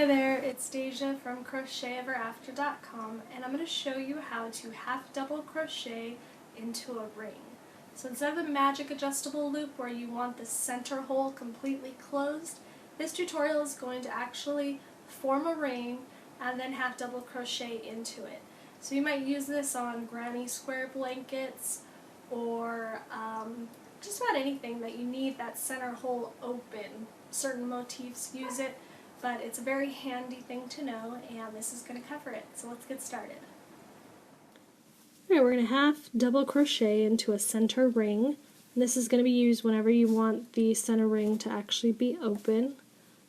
Hi there, it's Deja from CrochetEverAfter.com, and I'm going to show you how to half double crochet into a ring. So instead of the magic adjustable loop where you want the center hole completely closed, this tutorial is going to actually form a ring and then half double crochet into it. So you might use this on granny square blankets or just about anything that you need that center hole open. Certain motifs use it, but it's a very handy thing to know, and this is going to cover it. So let's get started. Alright, we're going to half double crochet into a center ring. And this is going to be used whenever you want the center ring to actually be open.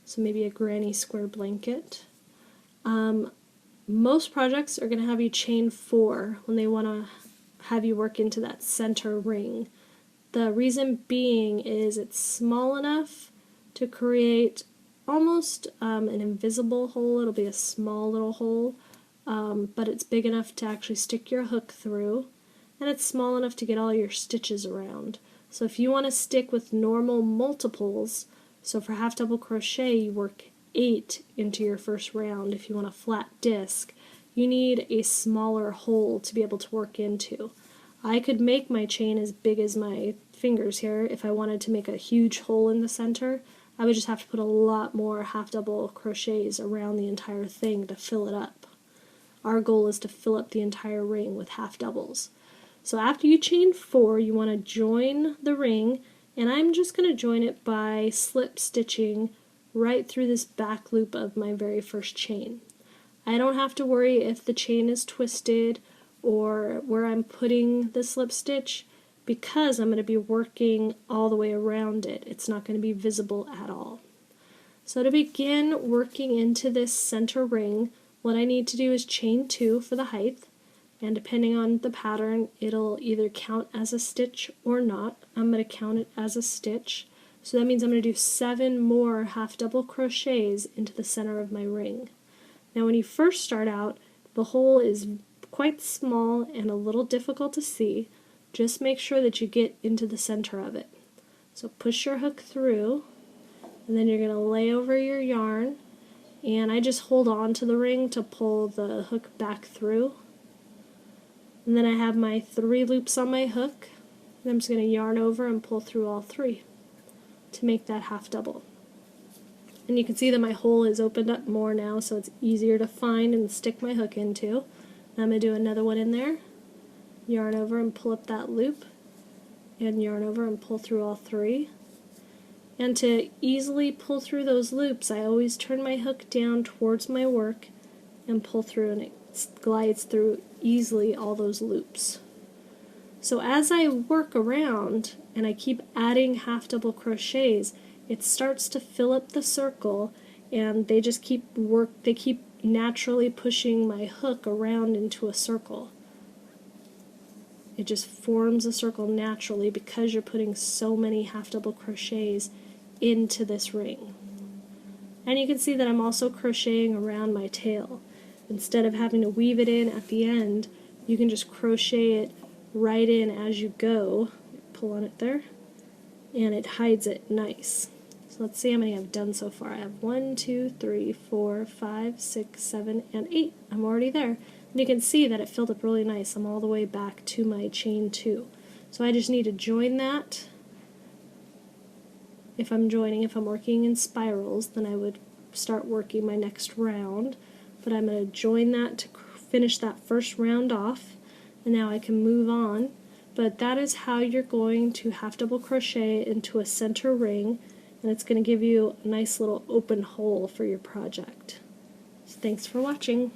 So maybe a granny square blanket. Most projects are going to have you chain 4 when they want to have you work into that center ring. The reason being is it's small enough to create almost an invisible hole. It'll be a small little hole, but it's big enough to actually stick your hook through, and it's small enough to get all your stitches around. So if you want to stick with normal multiples, so for half double crochet you work 8 into your first round. If you want a flat disc, you need a smaller hole to be able to work into. I could make my chain as big as my fingers here if I wanted to make a huge hole in the center. I would just have to put a lot more half double crochets around the entire thing to fill it up. Our goal is to fill up the entire ring with half doubles. So after you chain 4, you want to join the ring, and I'm just going to join it by slip stitching right through this back loop of my very first chain. I don't have to worry if the chain is twisted or where I'm putting the slip stitch, because I'm going to be working all the way around it. It's not going to be visible at all. So to begin working into this center ring, what I need to do is chain 2 for the height, and depending on the pattern, it'll either count as a stitch or not. I'm going to count it as a stitch, so that means I'm going to do 7 more half double crochets into the center of my ring. Now when you first start out, the hole is quite small and a little difficult to see. Just make sure that you get into the center of it. So push your hook through, and then you're going to lay over your yarn, and I just hold on to the ring to pull the hook back through. And then I have my 3 loops on my hook, and I'm just going to yarn over and pull through all 3 to make that half double. And you can see that my hole is opened up more now, so it's easier to find and stick my hook into. And I'm going to do another one in there. Yarn over and pull up that loop, and yarn over and pull through all 3. And to easily pull through those loops, I always turn my hook down towards my work and pull through, and it glides through easily all those loops. So as I work around and I keep adding half double crochets, it starts to fill up the circle, and they just keep naturally pushing my hook around into a circle. It just forms a circle naturally because you're putting so many half double crochets into this ring. And you can see that I'm also crocheting around my tail. Instead of having to weave it in at the end, you can just crochet it right in as you go. Pull on it there, and it hides it nice. So let's see how many I've done so far. I have 1, 2, 3, 4, 5, 6, 7, and 8. I'm already there. And you can see that it filled up really nice. I'm all the way back to my chain 2. So I just need to join that. If I'm working in spirals, then I would start working my next round. But I'm going to join that to finish that first round off, and now I can move on. But that is how you're going to half double crochet into a center ring, and it's going to give you a nice little open hole for your project. So thanks for watching.